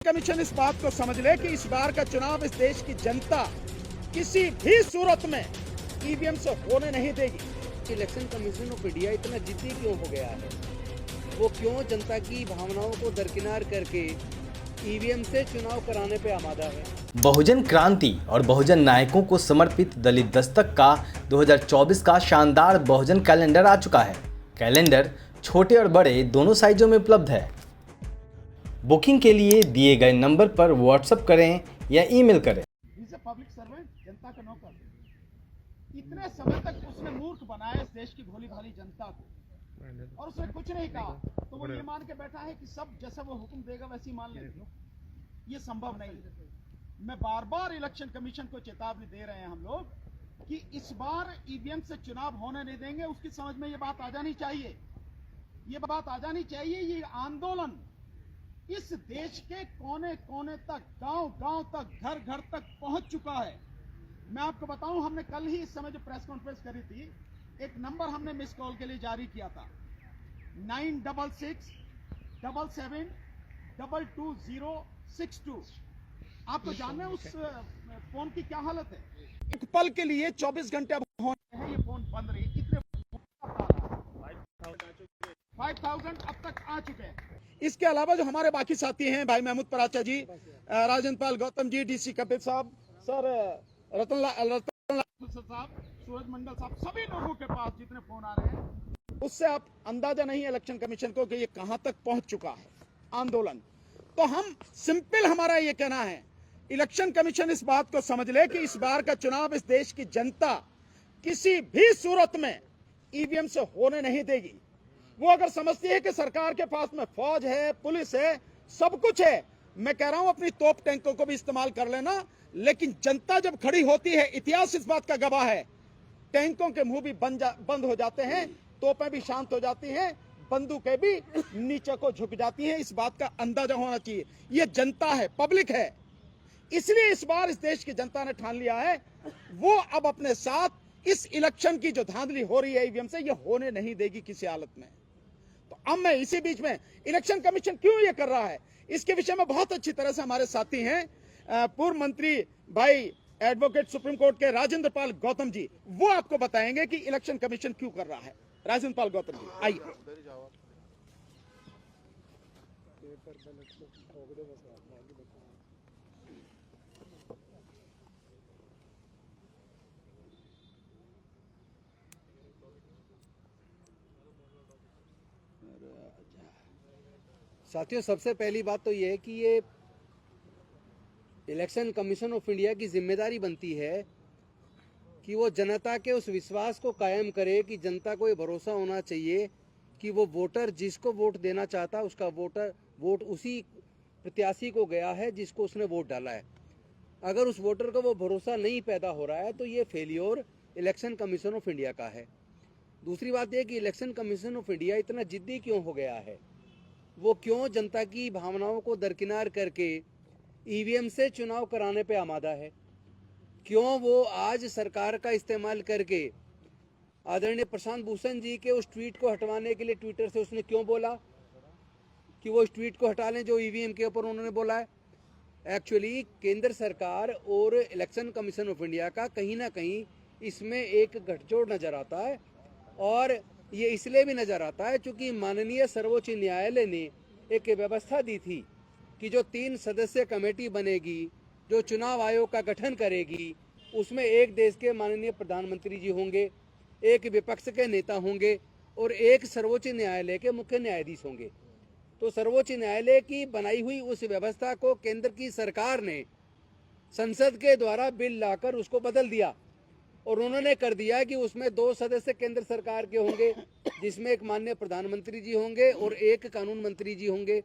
Commission इस बात को समझ ले कि इस बार का चुनाव इस देश की जनता किसी भी सूरत में ईवीएम से होने नहीं देगी। इलेक्शन कमीशन ऑफ इंडिया इतना जिद्दी क्यों हो गया है? वो क्यों जनता की भावनाओं को दरकिनार करके ईवीएम से चुनाव कराने पे आमादा है? बहुजन क्रांति और बहुजन नायकों को समर्पित दलित दस्तक का 2024 का शानदार बहुजन कैलेंडर आ चुका है। कैलेंडर छोटे और बड़े दोनों साइजों में उपलब्ध है। बुकिंग के लिए दिए गए नंबर पर व्हाट्सएप करें या ईमेल करें। पब्लिक सर्वेंट, जनता का नौकर। इतने समय तक उसने मूर्ख बनाया इस देश की भोली भाली जनता को, और उसने कुछ नहीं कहा। तो वो ये मान के बैठा है कि सब जैसा वो हुक्म देगा वैसे ही मान लेंगे। ये संभव नहीं। मैं बार बार इलेक्शन कमीशन को चेतावनी दे रहे हैं हम लोग कि इस बार ईवीएम से चुनाव होने नहीं देंगे। उसकी समझ में ये बात आ जानी चाहिए। ये बात आ जानी चाहिए। ये आंदोलन इस देश के कोने कोने तक, गांव गांव तक, घर घर तक पहुंच चुका है। मैं आपको बताऊं, हमने कल ही इस समय जो प्रेस कॉन्फ्रेंस करी थी, एक नंबर हमने मिस कॉल के लिए जारी किया था, 9667222062। आपको जानना है उस फोन की क्या हालत है? एक पल के लिए 24 घंटे अब होने हैं, ये फोन बंद रही। कितने 5000 अब तक आ चुके हैं। इसके अलावा जो हमारे बाकी साथी हैं, भाई महमूद पराचा जी, राजेंद्र पाल गौतम जी, डीसी कपिल साहब, सर रतन साहब, सूरज मंडल साहब, सभी लोगों के पास जितने फोन आ रहे हैं, उससे आप अंदाजा नहीं है इलेक्शन कमीशन को कि ये कहां तक पहुंच चुका है आंदोलन। तो हम सिंपल, हमारा ये कहना है, इलेक्शन कमीशन इस बात को समझ ले कि इस बार का चुनाव इस देश की जनता किसी भी सूरत में ईवीएम से होने नहीं देगी। वो अगर समझती है कि सरकार के पास में फौज है, पुलिस है, सब कुछ है, मैं कह रहा हूं अपनी तोप टैंकों को भी इस्तेमाल कर लेना, लेकिन जनता जब खड़ी होती है, इतिहास इस बात का गवाह है, टैंकों के मुंह भी बंद हो जाते हैं, तोपें भी शांत हो जाती हैं, बंदूकें भी नीचे को झुक जाती हैं। इस बात का अंदाजा होना चाहिए। ये जनता है, पब्लिक है। इसलिए इस बार इस देश की जनता ने ठान लिया है, वो अब अपने साथ इस इलेक्शन की जो धांधली हो रही है ईवीएम से, ये होने नहीं देगी किसी हालत में। तो अब मैं इसी बीच में, इलेक्शन कमीशन क्यों ये कर रहा है, इसके विषय में बहुत अच्छी तरह से हमारे साथी हैं, पूर्व मंत्री भाई एडवोकेट सुप्रीम कोर्ट के राजेंद्र पाल गौतम जी, वो आपको बताएंगे कि इलेक्शन कमीशन क्यों कर रहा है। राजेंद्र पाल गौतम जी, आइए। साथियों, सबसे पहली बात तो ये है कि ये इलेक्शन कमीशन ऑफ इंडिया की जिम्मेदारी बनती है कि वो जनता के उस विश्वास को कायम करे कि जनता को ये भरोसा होना चाहिए कि वो वोटर जिसको वोट देना चाहता, उसका वोट उसी प्रत्याशी को गया है जिसको उसने वोट डाला है। अगर उस वोटर को वो भरोसा नहीं पैदा हो रहा है तो ये failure election commission of India का है। दूसरी बात यह कि इलेक्शन कमीशन ऑफ इंडिया इतना जिद्दी क्यों हो गया है? वो क्यों जनता की भावनाओं को दरकिनार करके ईवीएम से चुनाव कराने पे आमादा है? क्यों वो आज सरकार का इस्तेमाल करके आदरणीय प्रशांत भूषण जी के उस ट्वीट को हटवाने के लिए ट्विटर से उसने क्यों बोला कि वो उस ट्वीट को हटा लें जो ईवीएम के ऊपर उन्होंने बोला है? एक्चुअली केंद्र सरकार और इलेक्शन कमीशन ऑफ इंडिया का कहीं ना कहीं इसमें एक गठजोड़ नजर आता है, और ये इसलिए भी नजर आता है क्योंकि माननीय सर्वोच्च न्यायालय ने एक व्यवस्था दी थी कि जो 3 सदस्य कमेटी बनेगी, जो चुनाव आयोग का गठन करेगी, उसमें एक देश के माननीय प्रधानमंत्री जी होंगे, एक विपक्ष के नेता होंगे और एक सर्वोच्च न्यायालय के मुख्य न्यायाधीश होंगे। तो सर्वोच्च न्यायालय की बनाई हुई उस व्यवस्था को केंद्र की सरकार ने संसद के द्वारा बिल लाकर उसको बदल दिया, और उन्होंने कर दिया कि उसमें 2 सदस्य केंद्र सरकार के होंगे, जिसमें एक माननीय प्रधानमंत्री जी होंगे और एक कानून मंत्री जी होंगे,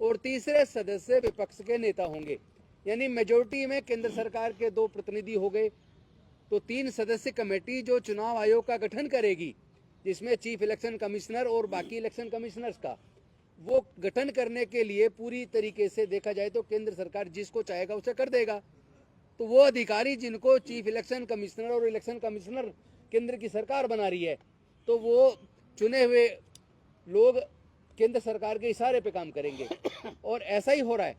और तीसरे सदस्य विपक्ष के नेता होंगे। यानी मेजोरिटी में केंद्र सरकार के 2 प्रतिनिधि हो गए। तो 3 सदस्य कमेटी जो चुनाव आयोग का गठन करेगी, जिसमें चीफ इलेक्शन कमिश्नर और बाकी इलेक्शन कमिश्नर्स का, वो गठन करने के लिए पूरी तरीके से देखा जाए तो केंद्र सरकार जिसको चाहेगा उसे कर देगा। तो वो अधिकारी जिनको चीफ इलेक्शन कमिश्नर और इलेक्शन कमिश्नर केंद्र की सरकार बना रही है, तो वो चुने हुए लोग केंद्र सरकार के इशारे पे काम करेंगे। और ऐसा ही हो रहा है।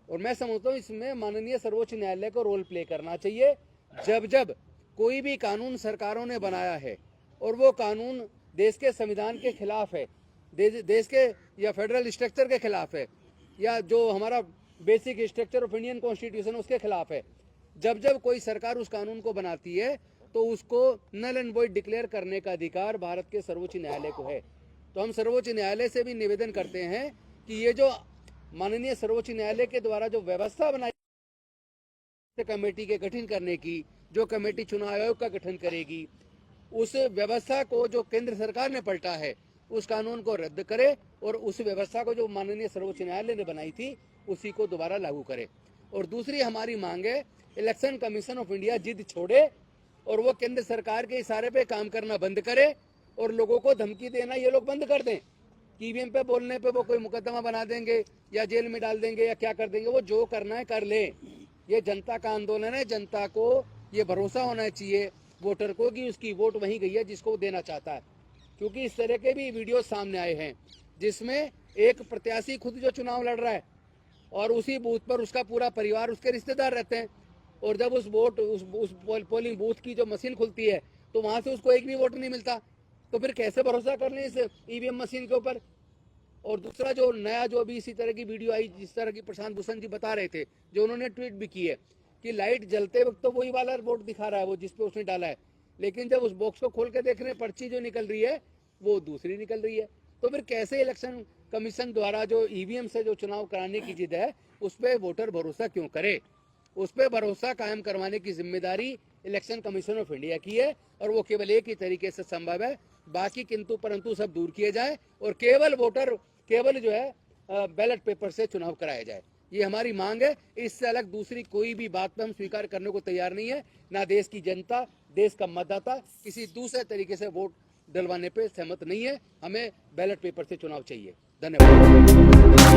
और मैं समझता हूँ इसमें माननीय सर्वोच्च न्यायालय को रोल प्ले करना चाहिए। जब जब कोई भी कानून सरकारों ने बनाया है और वो कानून देश के संविधान के खिलाफ है, देश के या फेडरल स्ट्रक्चर के खिलाफ है, या जो हमारा basic structure of Indian constitution उसके खिलाफ है, जब जब कोई सरकार उस कानून को बनाती है तो उसको नल एंड वॉइड डिक्लेयर करने का अधिकार भारत के सर्वोच्च न्यायालय को है। तो हम सर्वोच्च न्यायालय से भी निवेदन करते हैं कि ये जो माननीय सर्वोच्च न्यायालय के द्वारा जो व्यवस्था बनाई कमेटी के गठन करने की, जो कमेटी चुनाव आयोग का गठन करेगी, उस व्यवस्था को जो केंद्र सरकार ने पलटा है उस कानून को रद्द करे और उस व्यवस्था को जो माननीय सर्वोच्च न्यायालय ने बनाई थी उसी को दोबारा लागू करे। और दूसरी हमारी मांग है, इलेक्शन कमीशन ऑफ इंडिया जिद छोड़े और वो केंद्र सरकार के इशारे पे काम करना बंद करे और लोगों को धमकी देना ये लोग बंद कर दें। ईवीएम पे बोलने पे वो कोई मुकदमा बना देंगे या जेल में डाल देंगे या क्या कर देंगे, वो जो करना है कर ले। ये जनता का आंदोलन है, जनता को ये भरोसा होना चाहिए वोटर को कि उसकी वोट वहीं गई है जिसको वो देना चाहता है। क्योंकि इस तरह के भी वीडियो सामने आए हैं जिसमें एक प्रत्याशी खुद जो चुनाव लड़ रहा है और उसी बूथ पर उसका पूरा परिवार, उसके रिश्तेदार रहते हैं, और जब उस पोलिंग बूथ की जो मशीन खुलती है तो वहां से उसको एक भी वोट नहीं मिलता। तो फिर कैसे भरोसा कर लें इस ईवीएम मशीन के ऊपर। और दूसरा जो नया जो अभी इसी तरह की वीडियो आई, जिस तरह की प्रशांत भूषण जी बता रहे थे, जो उन्होंने ट्वीट भी की है कि लाइट जलते वक्त तो वही वाला वोट दिखा रहा है वो जिसपे उसने डाला है, लेकिन जब उस बॉक्स को खोल के देख रहे हैं पर्ची जो निकल रही है वो दूसरी निकल रही है। तो फिर कैसे इलेक्शन कमीशन द्वारा जो ईवीएम से जो चुनाव कराने की जिद है उस पर वोटर भरोसा क्यों करे। उस पर भरोसा कायम करवाने की जिम्मेदारी इलेक्शन कमीशन ऑफ इंडिया की है और वो केवल एक ही तरीके से संभव है। बाकी किंतु परंतु सब दूर किए जाए और केवल जो है बैलेट पेपर से चुनाव कराया जाए, ये हमारी मांग है। इससे अलग दूसरी कोई भी बात पे हम स्वीकार करने को तैयार नहीं है। ना देश की जनता, देश का मतदाता किसी दूसरे तरीके से वोट डलवाने पे सहमत नहीं है। हमें बैलेट पेपर से चुनाव चाहिए। धन्यवाद।